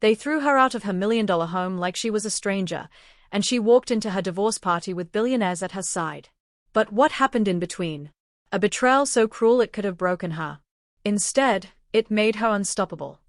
They threw her out of her million-dollar home like she was a stranger, and she walked into her divorce party with billionaires at her side. But what happened in between? A betrayal so cruel it could have broken her. Instead, it made her unstoppable.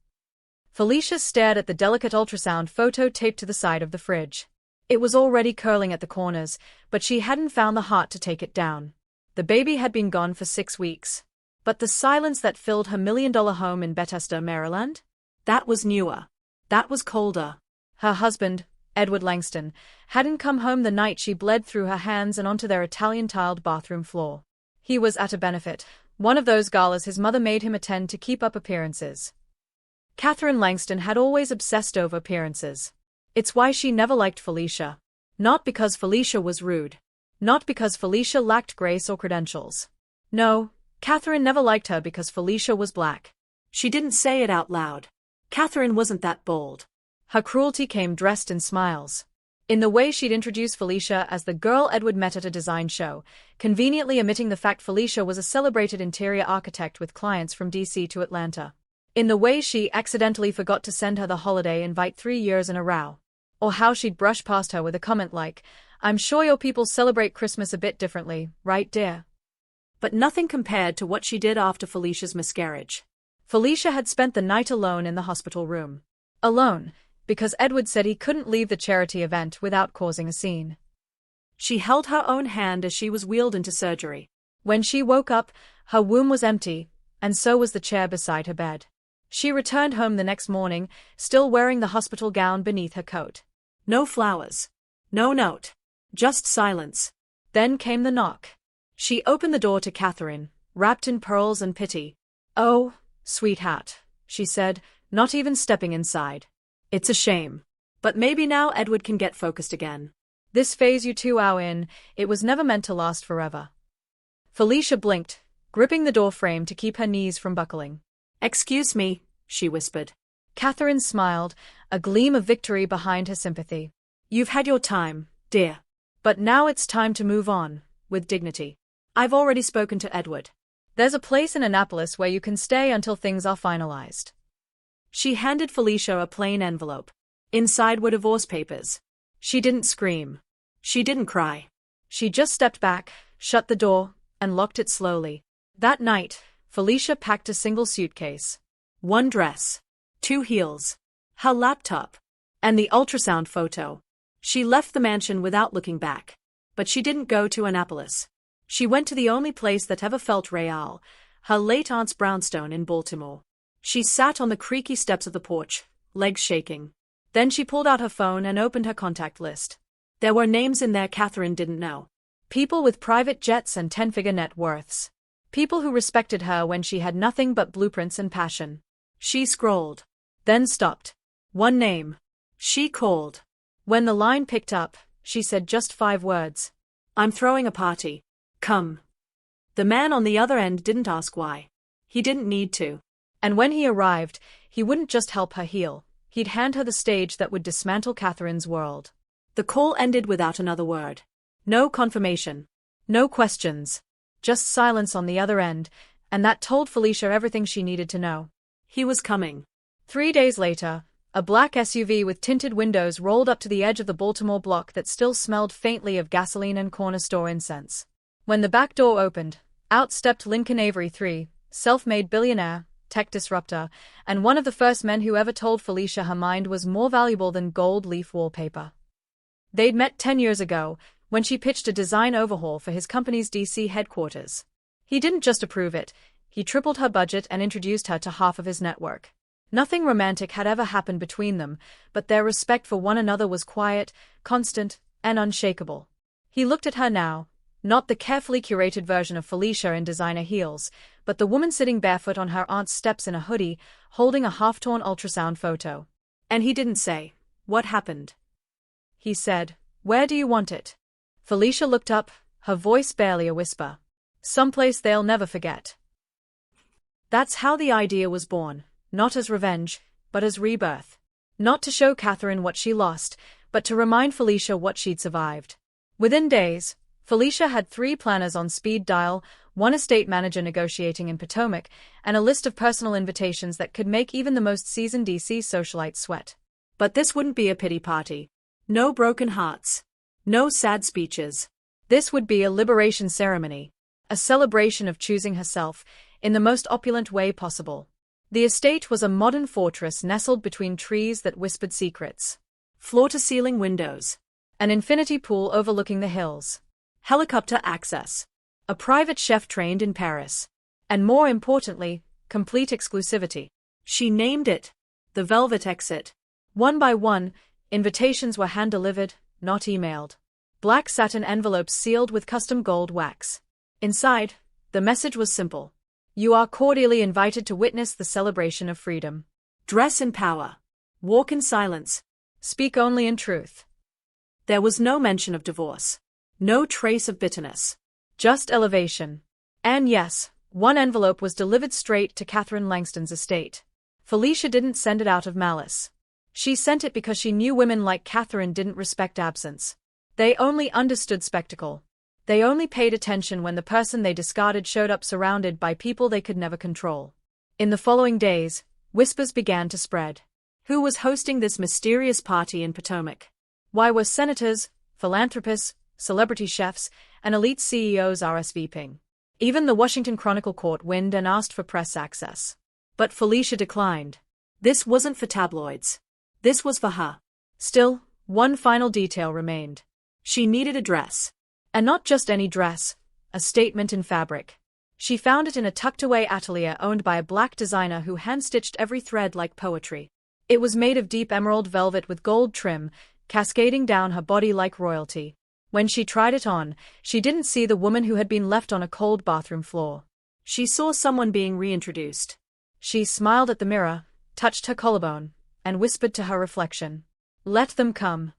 Felicia stared at the delicate ultrasound photo taped to the side of the fridge. It was already curling at the corners, but she hadn't found the heart to take it down. The baby had been gone for 6 weeks. But the silence that filled her million-dollar home in Bethesda, Maryland? That was newer. That was colder. Her husband, Edward Langston, hadn't come home the night she bled through her hands and onto their Italian-tiled bathroom floor. He was at a benefit, one of those galas his mother made him attend to keep up appearances. Catherine Langston had always obsessed over appearances. It's why she never liked Felicia. Not because Felicia was rude. Not because Felicia lacked grace or credentials. No, Catherine never liked her because Felicia was black. She didn't say it out loud. Catherine wasn't that bold. Her cruelty came dressed in smiles. In the way she'd introduce Felicia as the girl Edward met at a design show, conveniently omitting the fact Felicia was a celebrated interior architect with clients from DC to Atlanta. In the way she accidentally forgot to send her the holiday invite 3 years in a row. Or how she'd brush past her with a comment like, "I'm sure your people celebrate Christmas a bit differently, right dear?" But nothing compared to what she did after Felicia's miscarriage. Felicia had spent the night alone in the hospital room. Alone, because Edward said he couldn't leave the charity event without causing a scene. She held her own hand as she was wheeled into surgery. When she woke up, her womb was empty, and so was the chair beside her bed. She returned home the next morning, still wearing the hospital gown beneath her coat. No flowers. No note. Just silence. Then came the knock. She opened the door to Catherine, wrapped in pearls and pity. "Oh, sweetheart," she said, not even stepping inside. "It's a shame. But maybe now Edward can get focused again. This phase you 2 are in, it was never meant to last forever." Felicia blinked, gripping the door frame to keep her knees from buckling. "Excuse me," she whispered. Catherine smiled, a gleam of victory behind her sympathy. "You've had your time, dear. But now it's time to move on, with dignity. I've already spoken to Edward. There's a place in Annapolis where you can stay until things are finalized." She handed Felicia a plain envelope. Inside were divorce papers. She didn't scream. She didn't cry. She just stepped back, shut the door, and locked it slowly. That night, Felicia packed a single suitcase. 1 dress. 2 heels. Her laptop. And the ultrasound photo. She left the mansion without looking back. But she didn't go to Annapolis. She went to the only place that ever felt real, her late aunt's brownstone in Baltimore. She sat on the creaky steps of the porch, legs shaking. Then she pulled out her phone and opened her contact list. There were names in there Catherine didn't know. People with private jets and 10-figure net worths. People who respected her when she had nothing but blueprints and passion. She scrolled. Then stopped. One name. She called. When the line picked up, she said just 5 words. "I'm throwing a party. Come." The man on the other end didn't ask why. He didn't need to. And when he arrived, he wouldn't just help her heal. He'd hand her the stage that would dismantle Catherine's world. The call ended without another word. No confirmation. No questions. Just silence on the other end, and that told Felicia everything she needed to know. He was coming. 3 days later, a black SUV with tinted windows rolled up to the edge of the Baltimore block that still smelled faintly of gasoline and corner store incense. When the back door opened, out stepped Lincoln Avery III, self-made billionaire, tech disruptor, and one of the first men who ever told Felicia her mind was more valuable than gold leaf wallpaper. They'd met 10 years ago, when she pitched a design overhaul for his company's DC headquarters. He didn't just approve it, he tripled her budget and introduced her to half of his network. Nothing romantic had ever happened between them, but their respect for one another was quiet, constant, and unshakable. He looked at her now, not the carefully curated version of Felicia in designer heels, but the woman sitting barefoot on her aunt's steps in a hoodie, holding a half-torn ultrasound photo. And he didn't say, "What happened?" He said, "Where do you want it?" Felicia looked up, her voice barely a whisper. "Someplace they'll never forget." That's how the idea was born, not as revenge, but as rebirth. Not to show Catherine what she lost, but to remind Felicia what she'd survived. Within days, Felicia had 3 planners on speed dial, 1 estate manager negotiating in Potomac, and a list of personal invitations that could make even the most seasoned DC socialites sweat. But this wouldn't be a pity party. No broken hearts. No sad speeches. This would be a liberation ceremony. A celebration of choosing herself, in the most opulent way possible. The estate was a modern fortress nestled between trees that whispered secrets. Floor-to-ceiling windows. An infinity pool overlooking the hills. Helicopter access. A private chef trained in Paris. And more importantly, complete exclusivity. She named it the Velvet Exit. One by one, invitations were hand-delivered, not emailed. Black satin envelopes sealed with custom gold wax. Inside, the message was simple. You are cordially invited to witness the celebration of freedom. Dress in power. Walk in silence. Speak only in truth. There was no mention of divorce. No trace of bitterness. Just elevation. And yes, one envelope was delivered straight to Catherine Langston's estate. Felicia didn't send it out of malice. She sent it because she knew women like Catherine didn't respect absence. They only understood spectacle. They only paid attention when the person they discarded showed up surrounded by people they could never control. In the following days, whispers began to spread. Who was hosting this mysterious party in Potomac? Why were senators, philanthropists, celebrity chefs, and elite CEOs RSVPing? Even the Washington Chronicle caught wind and asked for press access. But Felicia declined. This wasn't for tabloids. This was for her. Still, one final detail remained. She needed a dress. And not just any dress, a statement in fabric. She found it in a tucked-away atelier owned by a black designer who hand-stitched every thread like poetry. It was made of deep emerald velvet with gold trim, cascading down her body like royalty. When she tried it on, she didn't see the woman who had been left on a cold bathroom floor. She saw someone being reintroduced. She smiled at the mirror, touched her collarbone, and whispered to her reflection. Let them come.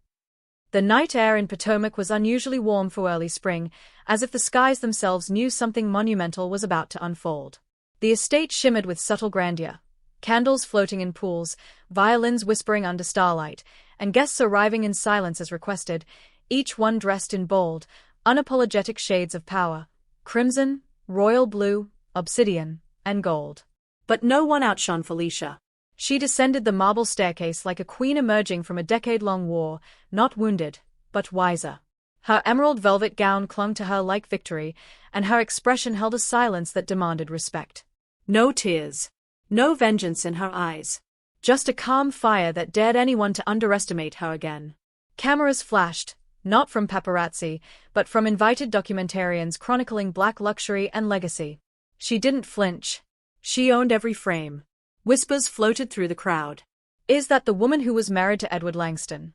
The night air in Potomac was unusually warm for early spring, as if the skies themselves knew something monumental was about to unfold. The estate shimmered with subtle grandeur. Candles floating in pools, violins whispering under starlight, and guests arriving in silence as requested, each one dressed in bold, unapologetic shades of power: crimson, royal blue, obsidian, and gold. But no one outshone Felicia. She descended the marble staircase like a queen emerging from a decade-long war, not wounded, but wiser. Her emerald velvet gown clung to her like victory, and her expression held a silence that demanded respect. No tears. No vengeance in her eyes. Just a calm fire that dared anyone to underestimate her again. Cameras flashed, not from paparazzi, but from invited documentarians chronicling black luxury and legacy. She didn't flinch. She owned every frame. Whispers floated through the crowd. Is that the woman who was married to Edward Langston?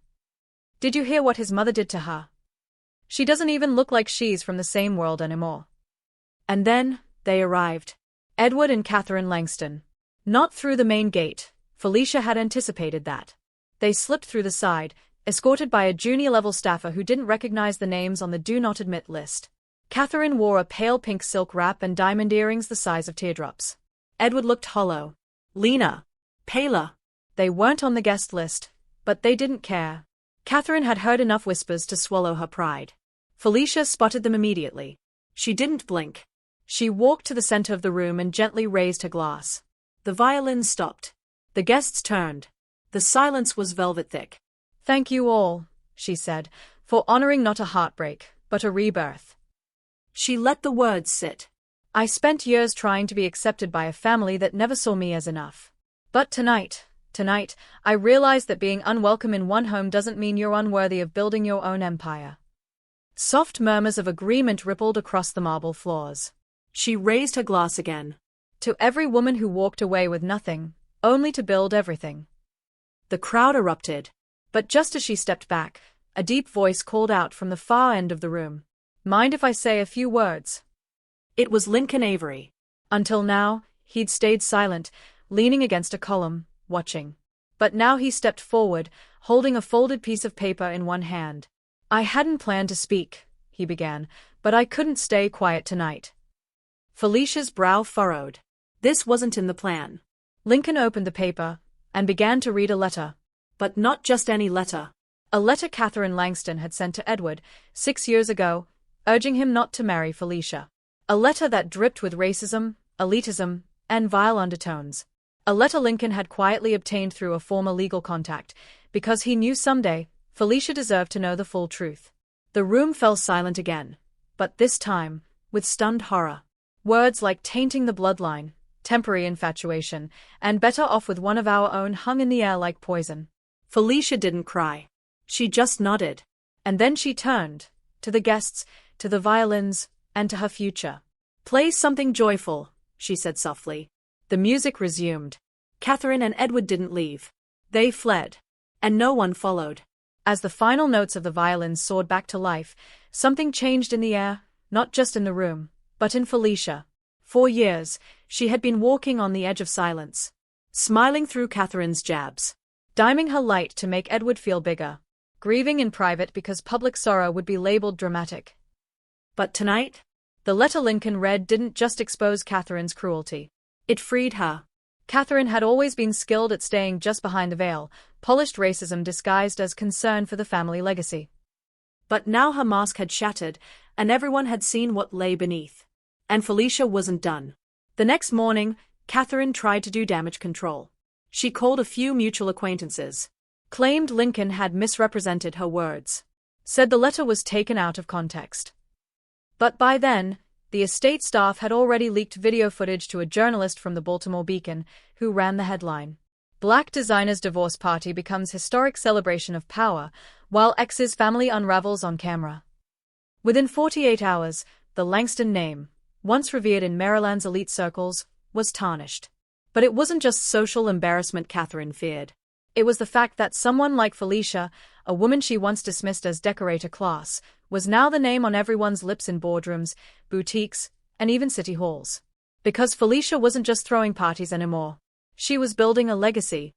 Did you hear what his mother did to her? She doesn't even look like she's from the same world anymore. And then, they arrived. Edward and Catherine Langston. Not through the main gate. Felicia had anticipated that. They slipped through the side, escorted by a junior-level staffer who didn't recognize the names on the Do Not Admit list. Catherine wore a pale pink silk wrap and diamond earrings the size of teardrops. Edward looked hollow. Leaner. Paler. They weren't on the guest list, but they didn't care. Catherine had heard enough whispers to swallow her pride. Felicia spotted them immediately. She didn't blink. She walked to the center of the room and gently raised her glass. The violins stopped. The guests turned. The silence was velvet thick. Thank you all, she said, for honoring not a heartbreak, but a rebirth. She let the words sit. I spent years trying to be accepted by a family that never saw me as enough. But tonight, I realized that being unwelcome in one home doesn't mean you're unworthy of building your own empire. Soft murmurs of agreement rippled across the marble floors. She raised her glass again. To every woman who walked away with nothing, only to build everything. The crowd erupted. But just as she stepped back, a deep voice called out from the far end of the room. Mind if I say a few words? It was Lincoln Avery. Until now, he'd stayed silent, leaning against a column, watching. But now he stepped forward, holding a folded piece of paper in one hand. I hadn't planned to speak, he began, but I couldn't stay quiet tonight. Felicia's brow furrowed. This wasn't in the plan. Lincoln opened the paper and began to read a letter. But not just any letter. A letter Catherine Langston had sent to Edward 6 years ago, urging him not to marry Felicia. A letter that dripped with racism, elitism, and vile undertones. A letter Lincoln had quietly obtained through a former legal contact, because he knew someday, Felicia deserved to know the full truth. The room fell silent again, but this time, with stunned horror. Words like tainting the bloodline, temporary infatuation, and better off with one of our own hung in the air like poison. Felicia didn't cry. She just nodded. And then she turned, to the guests, to the violins, and to her future. "Play something joyful," she said softly. The music resumed. Catherine and Edward didn't leave. They fled. And no one followed. As the final notes of the violins soared back to life, something changed in the air, not just in the room, but in Felicia. For years, she had been walking on the edge of silence, smiling through Catherine's jabs, diming her light to make Edward feel bigger, grieving in private because public sorrow would be labeled dramatic. But tonight, the letter Lincoln read didn't just expose Catherine's cruelty. It freed her. Catherine had always been skilled at staying just behind the veil, polished racism disguised as concern for the family legacy. But now her mask had shattered, and everyone had seen what lay beneath. And Felicia wasn't done. The next morning, Catherine tried to do damage control. She called a few mutual acquaintances, claimed Lincoln had misrepresented her words, said the letter was taken out of context. But by then, the estate staff had already leaked video footage to a journalist from the Baltimore Beacon, who ran the headline. Black designer's divorce party becomes historic celebration of power, while ex's family unravels on camera. Within 48 hours, the Langston name, once revered in Maryland's elite circles, was tarnished. But it wasn't just social embarrassment Catherine feared. It was the fact that someone like Felicia, a woman she once dismissed as decorator class, was now the name on everyone's lips in boardrooms, boutiques, and even city halls. Because Felicia wasn't just throwing parties anymore. She was building a legacy.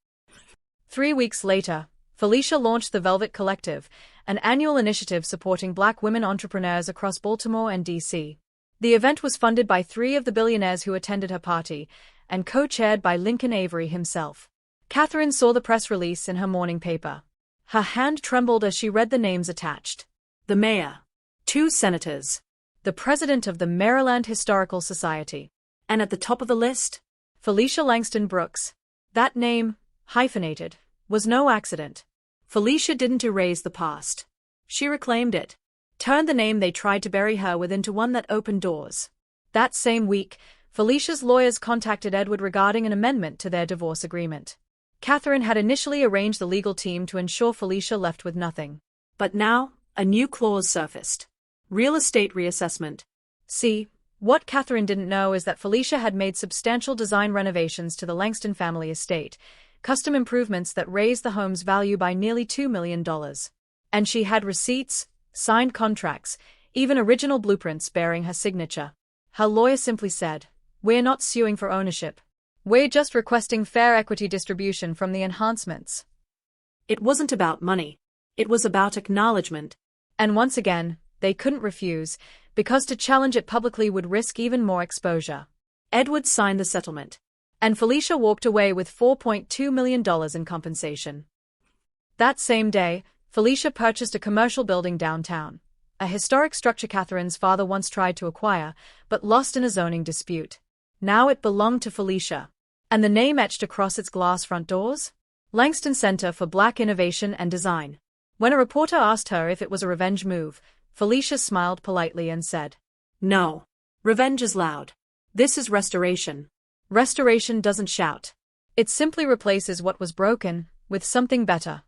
3 weeks later, Felicia launched the Velvet Collective, an annual initiative supporting Black women entrepreneurs across Baltimore and D.C. The event was funded by 3 of the billionaires who attended her party, and co-chaired by Lincoln Avery himself. Catherine saw the press release in her morning paper. Her hand trembled as she read the names attached. The mayor, 2 senators, the president of the Maryland Historical Society, and at the top of the list, Felicia Langston Brooks. That name, hyphenated, was no accident. Felicia didn't erase the past. She reclaimed it, turned the name they tried to bury her with into one that opened doors. That same week, Felicia's lawyers contacted Edward regarding an amendment to their divorce agreement. Catherine had initially arranged the legal team to ensure Felicia left with nothing. But now, a new clause surfaced. Real estate reassessment. See, what Catherine didn't know is that Felicia had made substantial design renovations to the Langston family estate, custom improvements that raised the home's value by nearly $2 million. And she had receipts, signed contracts, even original blueprints bearing her signature. Her lawyer simply said, "We're not suing for ownership. We're just requesting fair equity distribution from the enhancements." It wasn't about money. It was about acknowledgement. And once again, they couldn't refuse, because to challenge it publicly would risk even more exposure. Edward signed the settlement, and Felicia walked away with $4.2 million in compensation. That same day, Felicia purchased a commercial building downtown, a historic structure Catherine's father once tried to acquire, but lost in a zoning dispute. Now it belonged to Felicia. And the name etched across its glass front doors? Langston Center for Black Innovation and Design. When a reporter asked her if it was a revenge move, Felicia smiled politely and said, "No. Revenge is loud. This is restoration. Restoration doesn't shout. It simply replaces what was broken with something better."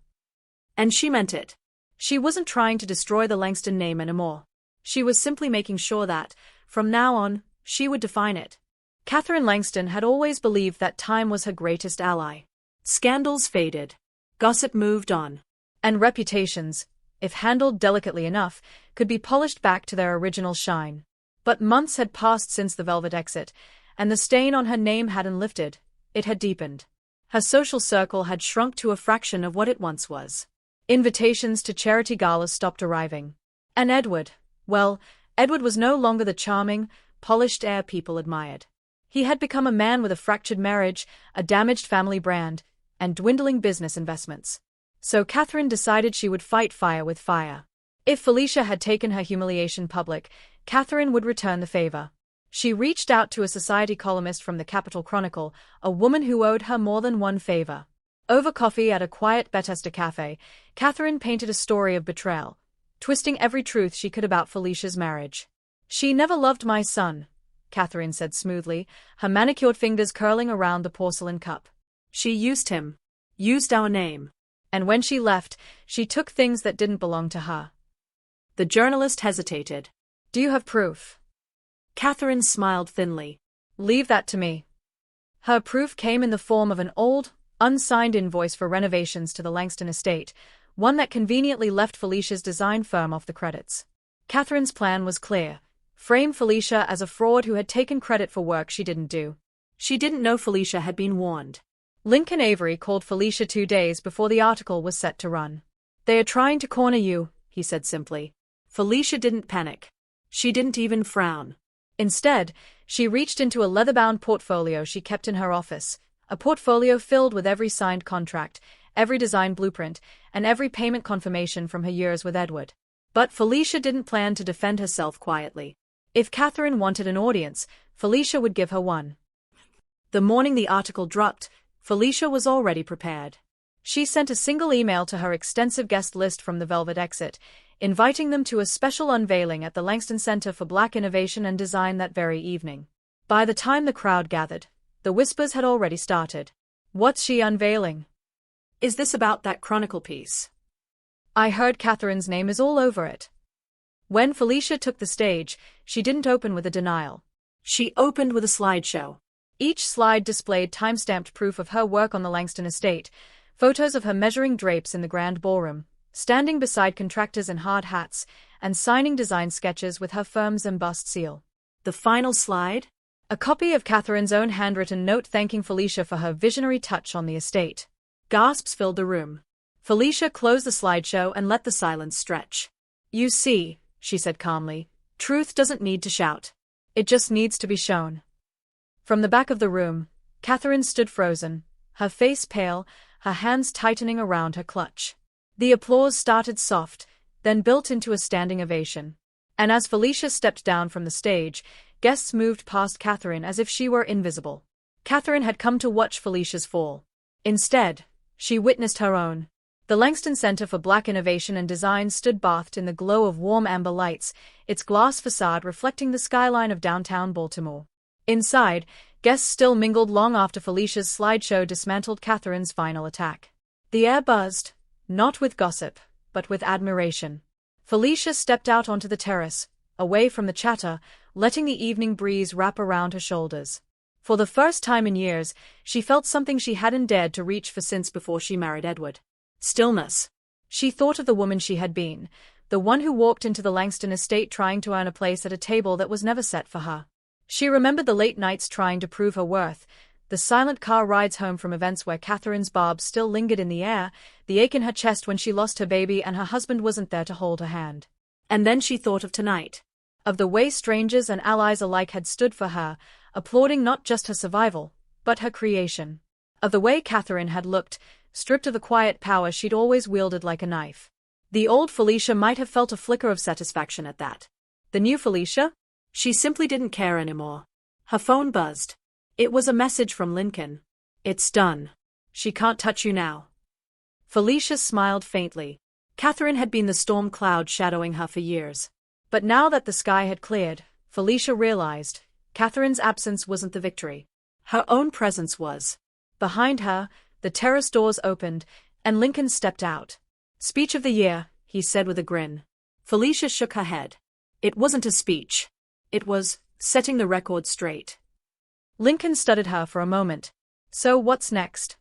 And she meant it. She wasn't trying to destroy the Langston name anymore. She was simply making sure that, from now on, she would define it. Catherine Langston had always believed that time was her greatest ally. Scandals faded. Gossip moved on. And reputations, if handled delicately enough, could be polished back to their original shine. But months had passed since the Velvet exit, and the stain on her name hadn't lifted, it had deepened. Her social circle had shrunk to a fraction of what it once was. Invitations to charity galas stopped arriving. And Edward was no longer the charming, polished heir people admired. He had become a man with a fractured marriage, a damaged family brand, and dwindling business investments. So Catherine decided she would fight fire with fire. If Felicia had taken her humiliation public, Catherine would return the favor. She reached out to a society columnist from the Capital Chronicle, a woman who owed her more than one favor. Over coffee at a quiet Bethesda cafe, Catherine painted a story of betrayal, twisting every truth she could about Felicia's marriage. "She never loved my son," Catherine said smoothly, her manicured fingers curling around the porcelain cup. "She used him. Used our name. And when she left, she took things that didn't belong to her." The journalist hesitated. "Do you have proof?" Catherine smiled thinly. "Leave that to me." Her proof came in the form of an old, unsigned invoice for renovations to the Langston estate, one that conveniently left Felicia's design firm off the credits. Catherine's plan was clear: frame Felicia as a fraud who had taken credit for work she didn't do. She didn't know Felicia had been warned. Lincoln Avery called Felicia 2 days before the article was set to run. "They are trying to corner you," he said simply. Felicia didn't panic. She didn't even frown. Instead, she reached into a leather-bound portfolio she kept in her office, a portfolio filled with every signed contract, every design blueprint, and every payment confirmation from her years with Edward. But Felicia didn't plan to defend herself quietly. If Catherine wanted an audience, Felicia would give her one. The morning the article dropped, Felicia was already prepared. She sent a single email to her extensive guest list from the Velvet Exit, inviting them to a special unveiling at the Langston Center for Black Innovation and Design that very evening. By the time the crowd gathered, the whispers had already started. "What's she unveiling? Is this about that Chronicle piece? I heard Catherine's name is all over it." When Felicia took the stage, she didn't open with a denial. She opened with a slideshow. Each slide displayed time-stamped proof of her work on the Langston estate, photos of her measuring drapes in the grand ballroom, standing beside contractors in hard hats, and signing design sketches with her firm's embossed seal. The final slide? A copy of Catherine's own handwritten note thanking Felicia for her visionary touch on the estate. Gasps filled the room. Felicia closed the slideshow and let the silence stretch. "You see," she said calmly, "truth doesn't need to shout. It just needs to be shown." From the back of the room, Catherine stood frozen, her face pale, her hands tightening around her clutch. The applause started soft, then built into a standing ovation. And as Felicia stepped down from the stage, guests moved past Catherine as if she were invisible. Catherine had come to watch Felicia's fall. Instead, she witnessed her own. The Langston Center for Black Innovation and Design stood bathed in the glow of warm amber lights, its glass facade reflecting the skyline of downtown Baltimore. Inside, guests still mingled long after Felicia's slideshow dismantled Catherine's final attack. The air buzzed, not with gossip, but with admiration. Felicia stepped out onto the terrace, away from the chatter, letting the evening breeze wrap around her shoulders. For the first time in years, she felt something she hadn't dared to reach for since before she married Edward. Stillness. She thought of the woman she had been, the one who walked into the Langston estate trying to earn a place at a table that was never set for her. She remembered the late nights trying to prove her worth, the silent car rides home from events where Catherine's barbs still lingered in the air, the ache in her chest when she lost her baby and her husband wasn't there to hold her hand. And then she thought of tonight. Of the way strangers and allies alike had stood for her, applauding not just her survival, but her creation. Of the way Catherine had looked, stripped of the quiet power she'd always wielded like a knife. The old Felicia might have felt a flicker of satisfaction at that. The new Felicia? She simply didn't care anymore. Her phone buzzed. It was a message from Lincoln. "It's done. She can't touch you now." Felicia smiled faintly. Catherine had been the storm cloud shadowing her for years. But now that the sky had cleared, Felicia realized Catherine's absence wasn't the victory. Her own presence was. Behind her, the terrace doors opened, and Lincoln stepped out. "Speech of the year," he said with a grin. Felicia shook her head. It wasn't a speech. It was setting the record straight. Lincoln studied her for a moment. "So what's next?"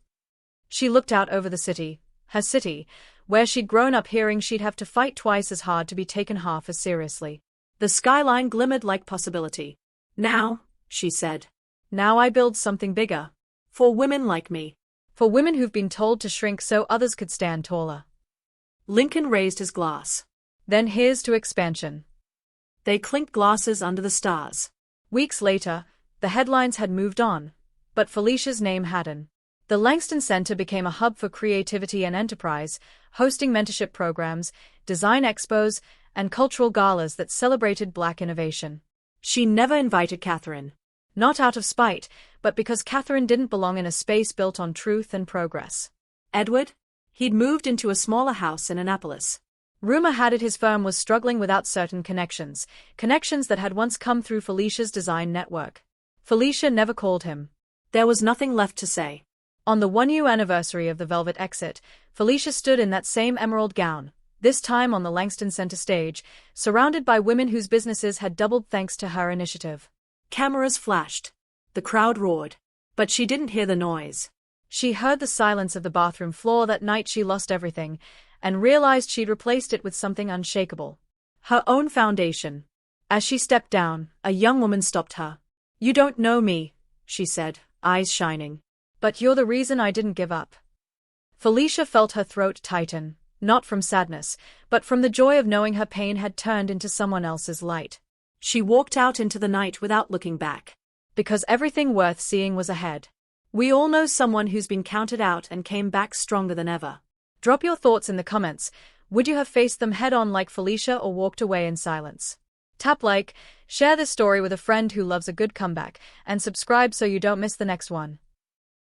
She looked out over the city, her city, where she'd grown up hearing she'd have to fight twice as hard to be taken half as seriously. The skyline glimmered like possibility. "Now," she said. "Now I build something bigger. For women like me. For women who've been told to shrink so others could stand taller." Lincoln raised his glass. "Then here's to expansion." They clinked glasses under the stars. Weeks later, the headlines had moved on, but Felicia's name hadn't. The Langston Center became a hub for creativity and enterprise, hosting mentorship programs, design expos, and cultural galas that celebrated Black innovation. She never invited Catherine. Not out of spite, but because Catherine didn't belong in a space built on truth and progress. Edward? He'd moved into a smaller house in Annapolis. Rumor had it his firm was struggling without certain connections that had once come through Felicia's design network. Felicia never called him. There was nothing left to say. On the 1-year anniversary of the Velvet exit, Felicia stood in that same emerald gown, this time on the Langston Center stage, surrounded by women whose businesses had doubled thanks to her initiative. Cameras flashed. The crowd roared. But she didn't hear the noise. She heard the silence of the bathroom floor. That night she lost everything, and realized she'd replaced it with something unshakable. Her own foundation. As she stepped down, a young woman stopped her. "You don't know me," she said, eyes shining. "But you're the reason I didn't give up." Felicia felt her throat tighten, not from sadness, but from the joy of knowing her pain had turned into someone else's light. She walked out into the night without looking back. Because everything worth seeing was ahead. We all know someone who's been counted out and came back stronger than ever. Drop your thoughts in the comments. Would you have faced them head-on like Felicia or walked away in silence? Tap like, share this story with a friend who loves a good comeback, and subscribe so you don't miss the next one.